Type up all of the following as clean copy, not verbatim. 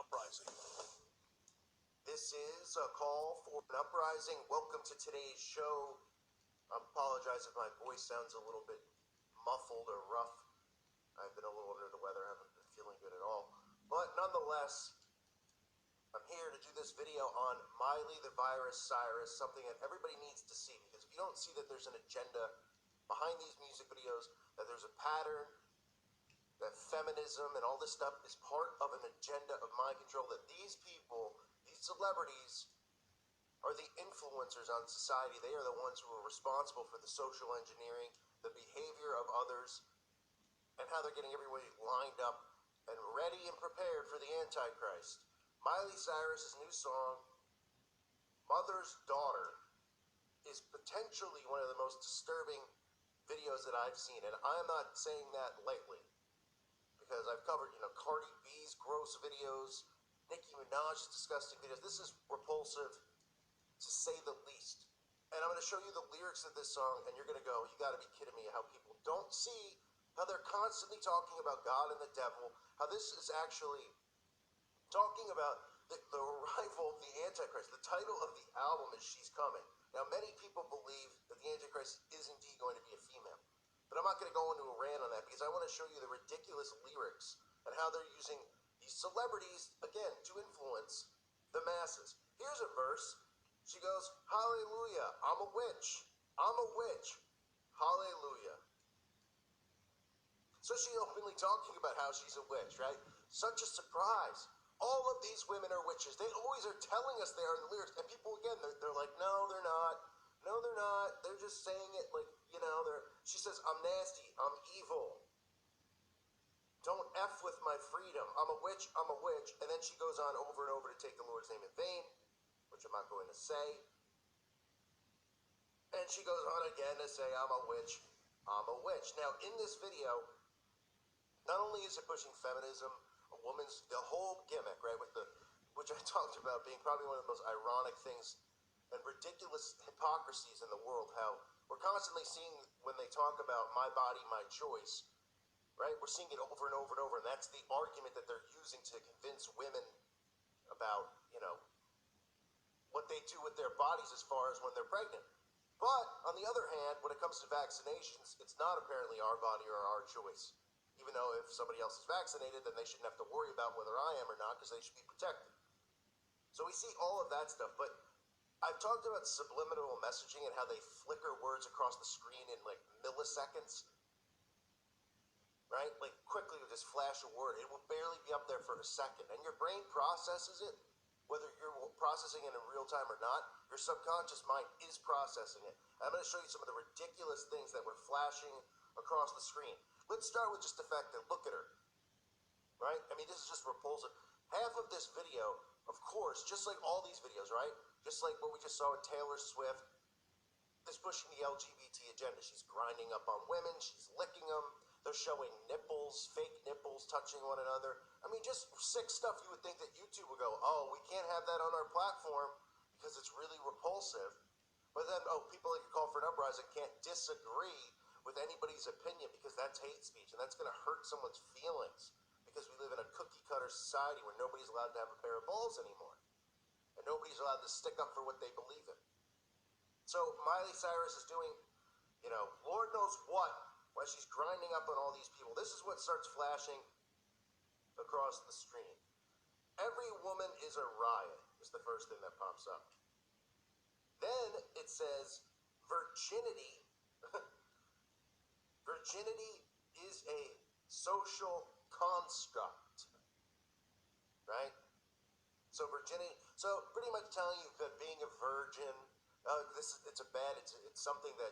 uprising. This is a call for an uprising. Welcome to today's show. I apologize if my voice sounds a little bit muffled or rough. I've been a little under the weather, haven't been feeling good at all. But nonetheless, I'm here to do this video on Miley the Virus Cyrus, something that everybody needs to see, because if you don't see that there's an agenda behind these music videos, that there's a pattern, that feminism and all this stuff is part of an agenda of mind control, that these people, these celebrities, are the influencers on society. They are the ones who are responsible for the social engineering, the behavior of others, and how they're getting everybody lined up and ready and prepared for the Antichrist. Miley Cyrus's new song, Mother's Daughter, is potentially one of the most disturbing videos that I've seen, and I'm not saying that lightly, because I've covered, Cardi B's gross videos, Nicki Minaj's disgusting videos. This is repulsive, to say the least. And I'm going to show you the lyrics of this song, and you're going to go, you got to be kidding me, how people don't see how they're constantly talking about God and the devil, how this is actually talking about the arrival of the Antichrist. The title of the album is She's Coming. Now, many people believe that the Antichrist is indeed going to be a female. But I'm not going to go into a rant on that, because I want to show you the ridiculous lyrics and how they're using these celebrities, again, to influence the masses. Here's a verse. She goes, hallelujah, I'm a witch. I'm a witch. Hallelujah. So she's openly talking about how she's a witch, right? Such a surprise. All of these women are witches. They always are telling us they are in the lyrics. And people, again, they're like, no, they're not. No, they're not. They're just saying it like, she says, I'm nasty. I'm evil. Don't F with my freedom. I'm a witch. I'm a witch. And then she goes on over and over to take the Lord's name in vain, which I'm not going to say. And she goes on again to say, I'm a witch. I'm a witch. Now, in this video, not only is it pushing feminism, the whole gimmick, right, which I talked about being probably one of the most ironic things and ridiculous hypocrisies in the world, how we're constantly seeing when they talk about my body, my choice, right, we're seeing it over and over and over, and that's the argument that they're using to convince women about, what they do with their bodies as far as when they're pregnant. But, on the other hand, when it comes to vaccinations, it's not apparently our body or our choice. Even though if somebody else is vaccinated, then they shouldn't have to worry about whether I am or not, because they should be protected. So we see all of that stuff, but I've talked about subliminal messaging and how they flicker words across the screen in like milliseconds, right? Like quickly with this flash of word, it will barely be up there for a second, and your brain processes it, whether you're processing it in real time or not. Your subconscious mind is processing it. I'm going to show you some of the ridiculous things that were flashing across the screen. Let's start with just the fact that look at her, right? I mean, this is just repulsive. Half of this video, of course, just like all these videos, right? Just like what we just saw with Taylor Swift, is pushing the LGBT agenda. She's grinding up on women. She's licking them. They're showing nipples, fake nipples, touching one another. I mean, just sick stuff. You would think that YouTube would go, oh, we can't have that on our platform because it's really repulsive. But then, people that call for an uprising can't disagree with anybody's opinion, because that's hate speech, and that's going to hurt someone's feelings, because we live in a cookie-cutter society where nobody's allowed to have a pair of balls anymore, and nobody's allowed to stick up for what they believe in. So Miley Cyrus is doing, Lord knows what, while she's grinding up on all these people. This is what starts flashing across the screen. Every woman is a riot, is the first thing that pops up. Then it says, virginity is a social construct, right? So pretty much telling you that being a virgin, it's something that,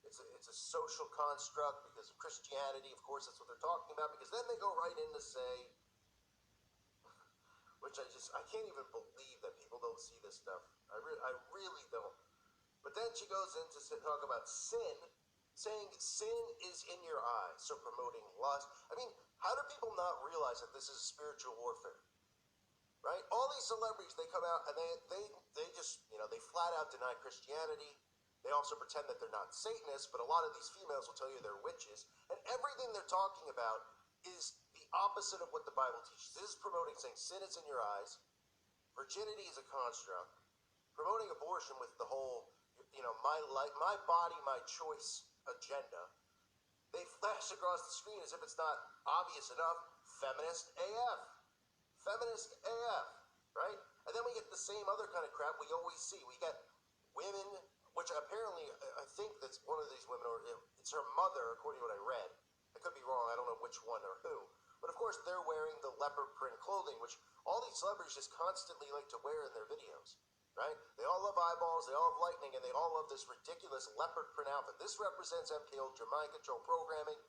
it's a social construct because of Christianity. Of course, that's what they're talking about, because then they go right in to say, which I can't even believe that people don't see this stuff. I really don't. But then she goes in to talk about sin, saying sin is in your eyes, so promoting lust. I mean, how do people not realize that this is spiritual warfare, right? All these celebrities, they come out and they just, they flat out deny Christianity. They also pretend that they're not Satanists, but a lot of these females will tell you they're witches. And everything they're talking about is the opposite of what the Bible teaches. This is promoting saying sin is in your eyes, virginity is a construct, promoting abortion with the whole, my life, my body, my choice agenda. They flash across the screen as if it's not obvious enough. Feminist AF. Feminist AF, right? And then we get the same other kind of crap we always see. We get women, which apparently, I think that's one of these women, or it's her mother, according to what I read. I could be wrong, I don't know which one or who. But of course, they're wearing the leopard print clothing, which all these celebrities just constantly like to wear in their videos, right? They all love eyeballs, they all have lightning, and they all love this ridiculous leopard print outfit. This represents MK Ultra mind control programming.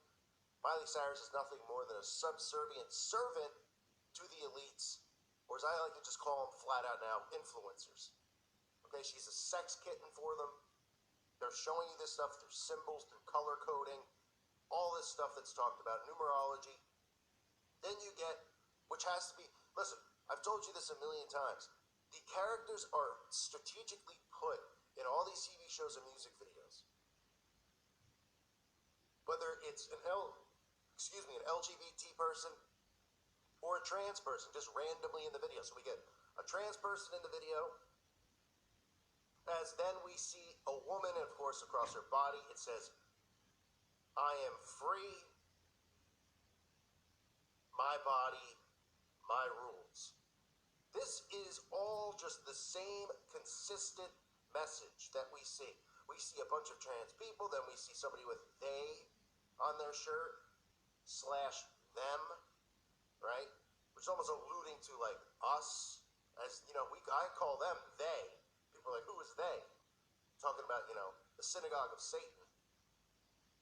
Miley Cyrus is nothing more than a subservient servant to the elites, or as I like to just call them flat out now, influencers. Okay, she's a sex kitten for them. They're showing you this stuff through symbols, through color coding, all this stuff that's talked about, numerology. Then you get, which has to be, listen, I've told you this a million times. The characters are strategically put in all these TV shows and music videos. Whether it's an LGBT person or a trans person, just randomly in the video. So we get a trans person in the video, as then we see a woman, and of course across her body it says, I am free, my body, my rules. This is all just the same consistent message that we see. We see a bunch of trans people, then we see somebody with they on their shirt, / them, right? Which is almost alluding to like us, as I call them they. People are like, who is they? Talking about, the synagogue of Satan.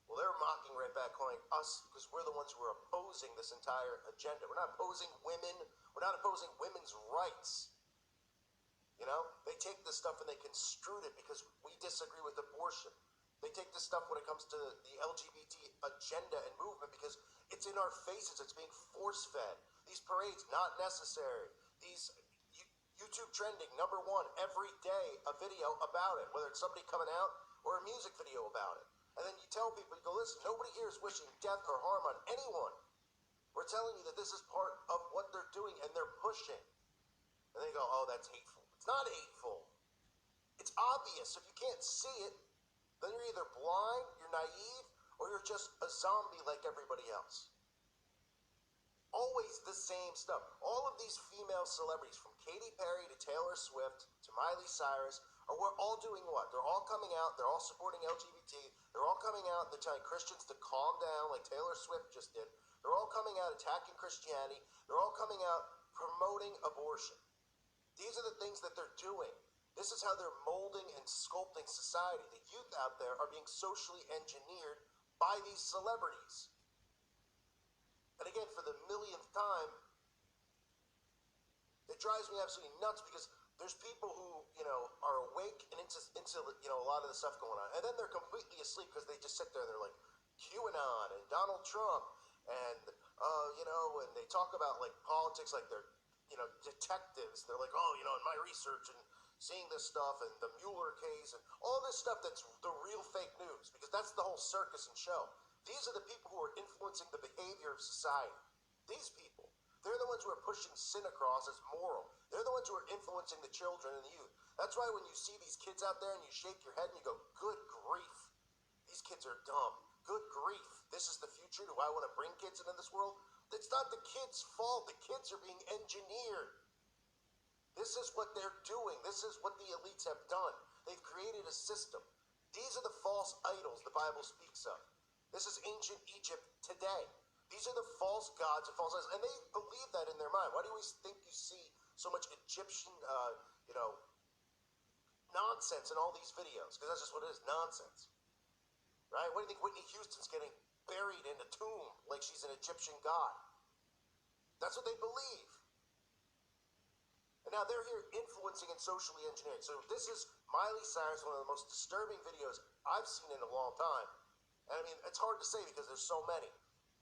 Well, they're mocking right back, calling us, because we're the ones who are opposing this entire agenda. We're not opposing women. We're not opposing women's rights. They take this stuff and they construed it because we disagree with abortion. They take this stuff when it comes to the LGBT agenda and movement because it's in our faces. It's being force-fed. These parades, not necessary. These YouTube trending, #1, every day, a video about it, whether it's somebody coming out or a music video about it. And then you tell people, you go, listen, nobody here is wishing death or harm on anyone. We're telling you that this is part of what they're doing and they're pushing. And they go, oh, that's hateful. It's not hateful. It's obvious. If you can't see it, then you're either blind, you're naive, or you're just a zombie like everybody else. Always the same stuff. All of these female celebrities, from Katy Perry to Taylor Swift to Miley Cyrus, we're all doing what? They're all coming out, they're all supporting LGBT, they're all coming out and they're telling Christians to calm down like Taylor Swift just did. They're all coming out attacking Christianity. They're all coming out promoting abortion. These are the things that they're doing. This is how they're molding and sculpting society. The youth out there are being socially engineered by these celebrities. And again, for the millionth time, it drives me absolutely nuts because there's people who, are awake and into a lot of the stuff going on. And then they're completely asleep because they just sit there and they're like, QAnon and Donald Trump and, and they talk about like politics like they're, detectives. They're like, oh, in my research and seeing this stuff and the Mueller case and all this stuff that's the real fake news because that's the whole circus and show. These are the people who are influencing the behavior of society. These people. They're the ones who are pushing sin across as moral. They're the ones who are influencing the children and the youth. That's why when you see these kids out there and you shake your head and you go, good grief, these kids are dumb. Good grief, this is the future. Do I want to bring kids into this world? It's not the kids' fault. The kids are being engineered. This is what they're doing. This is what the elites have done. They've created a system. These are the false idols the Bible speaks of. This is ancient Egypt today. These are the false gods and false idols, and they believe that in their mind. Why do you always think you see so much Egyptian, nonsense in all these videos? Because that's just what it is, nonsense. Right? What do you think Whitney Houston's getting buried in a tomb like she's an Egyptian god? That's what they believe. And now they're here influencing and socially engineering. So this is Miley Cyrus, one of the most disturbing videos I've seen in a long time. And I mean, it's hard to say because there's so many.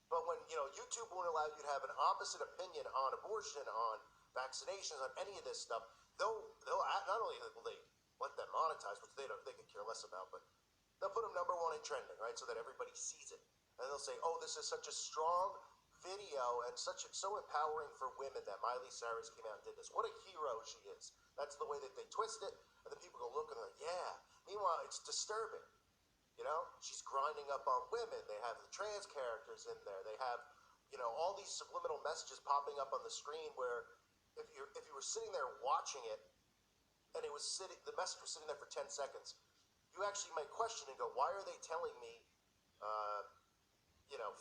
But when, YouTube won't allow you to have an opposite opinion on abortion, on vaccinations, on any of this stuff, they'll not only will they let them monetize, which they could care less about, but they'll put them #1 in trending, right, so that everybody sees it. And they'll say, oh, this is such a strong video and so empowering for women that Miley Cyrus came out and did this. What a hero she is. That's the way that they twist it, and then people go look and they're like, yeah. Meanwhile, it's disturbing. You know, she's grinding up on women. They have the trans characters in there. They have, you know, all these subliminal messages popping up on the screen where if you were sitting there watching it and the message was sitting there for 10 seconds, you actually might question and go, why are they telling me,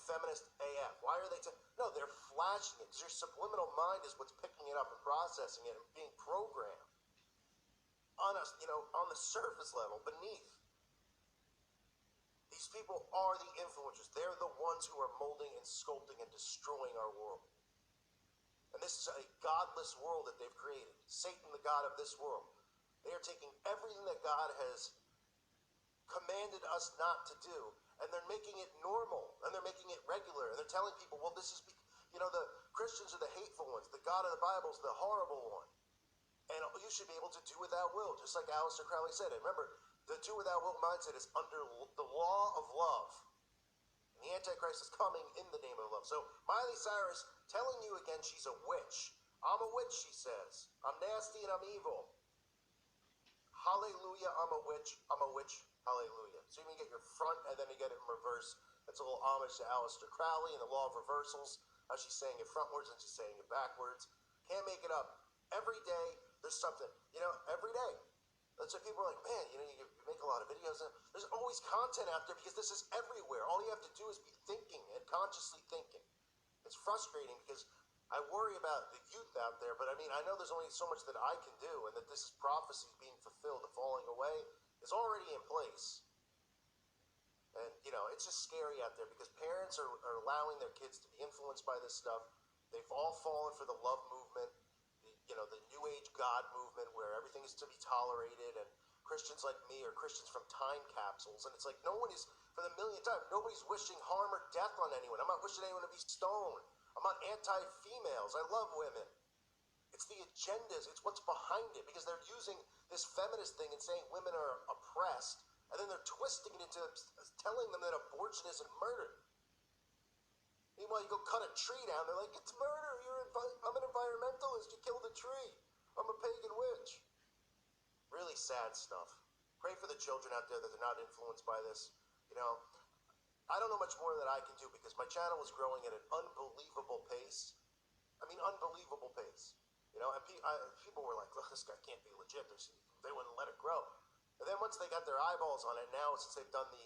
feminist AF? Why are they no, they're flashing it because your subliminal mind is what's picking it up and processing it and being programmed on us, on the surface level beneath. These people are the influencers. They're the ones who are molding and sculpting and destroying our world. And this is a godless world that they've created. Satan, the god of this world. They are taking everything that God has commanded us not to do, and they're making it normal, and they're making it regular, and they're telling people, well, this is, the Christians are the hateful ones. The God of the Bible is the horrible one. And you should be able to do without will, just like Aleister Crowley said. And remember, the do without will mindset is under the law of love. And the Antichrist is coming in the name of love. So Miley Cyrus telling you again she's a witch. I'm a witch, she says. I'm nasty and I'm evil. Hallelujah, I'm a witch. I'm a witch. Hallelujah. So you can get your front and then you get it in reverse. That's a little homage to Aleister Crowley and the law of reversals. How she's saying it frontwards and she's saying it backwards. Can't make it up. Every day, there's something. Every day. That's why people are like, man, you make a lot of videos. There's always content out there because this is everywhere. All you have to do is be thinking and consciously thinking. It's frustrating because I worry about the youth out there, but I know there's only so much that I can do, and that this is prophecy being fulfilled, the falling away is already in place. And, it's just scary out there because parents are allowing their kids to be influenced by this stuff. They've all fallen for the love movement, the New Age God movement where everything is to be tolerated, and Christians like me are Christians from time capsules. And it's like no one is, for the millionth time, nobody's wishing harm or death on anyone. I'm not wishing anyone to be stoned. I'm not anti-females. I love women. It's the agendas. It's what's behind it because they're using this feminist thing and saying women are oppressed, and then they're twisting it into telling them that abortion isn't murder. Meanwhile, you go cut a tree down, they're like, it's murder. I'm an environmentalist. You killed a tree. I'm a pagan witch. Really sad stuff. Pray for the children out there that they're not influenced by this. I don't know much more that I can do because my channel was growing at an unbelievable pace. Unbelievable pace. And people were like, look, this guy can't be legit. They wouldn't let it grow. And then once they got their eyeballs on it, now since they've done the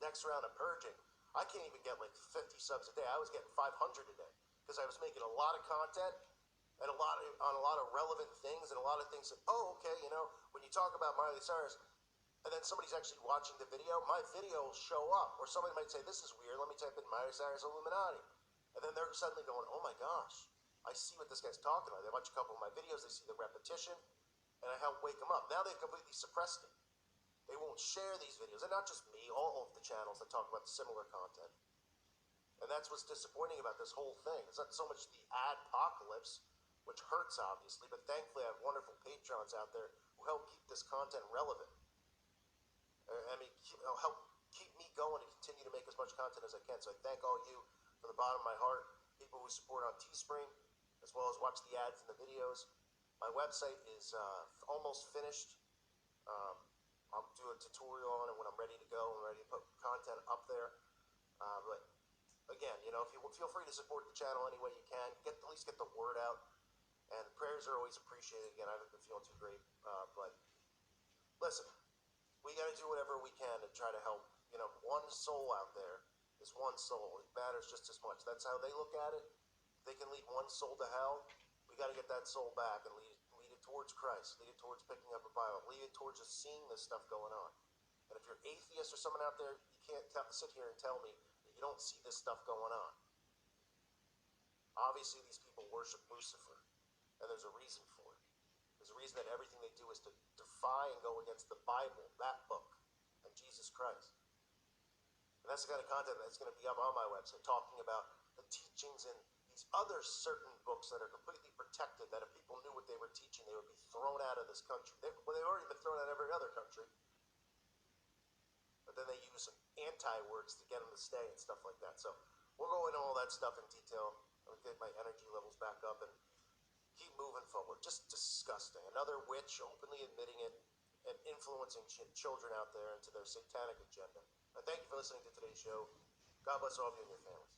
next round of purging, I can't even get like 50 subs a day. I was getting 500 a day because I was making a lot of content and on a lot of relevant things and a lot of things that, when you talk about Miley Cyrus, and then somebody's actually watching the video, my video will show up. Or somebody might say, this is weird, let me type in Miley Cyrus Illuminati. And then they're suddenly going, oh my gosh, I see what this guy's talking about. They watch a couple of my videos, they see the repetition, and I help wake them up. Now they've completely suppressed it. They won't share these videos. And not just me, all of the channels that talk about similar content. And that's what's disappointing about this whole thing. It's not so much the adpocalypse, which hurts obviously, but thankfully I have wonderful patrons out there who help keep this content relevant. Help keep me going and continue to make as much content as I can. So I thank all you from the bottom of my heart, people who support on Teespring, as well as watch the ads and the videos. My website is almost finished. I'll do a tutorial on it when I'm ready to go. I'm ready to put content up there. But again, if you feel free to support the channel any way you can, at least get the word out. And prayers are always appreciated. Again, I haven't been feeling too great, but listen. We got to do whatever we can to try to help. One soul out there is one soul. It matters just as much. That's how they look at it. If they can lead one soul to hell, we got to get that soul back and lead it towards Christ. Lead it towards picking up a Bible. Lead it towards just seeing this stuff going on. And if you're atheist or someone out there, you can't sit here and tell me that you don't see this stuff going on. Obviously, these people worship Lucifer, and there's a reason for it. There's a reason that everything they do is to defy and go against the Bible, that book, and Jesus Christ. And that's the kind of content that's going to be up on my website, talking about the teachings in these other certain books that are completely protected, that if people knew what they were teaching, they would be thrown out of this country. They've already been thrown out of every other country. But then they use anti-words to get them to stay and stuff like that. So We'll go into all that stuff in detail. I'll get my energy levels back up and keep moving forward. Just disgusting. Another witch openly admitting it and influencing children out there into their satanic agenda. I thank you for listening to today's show. God bless all of you and your families.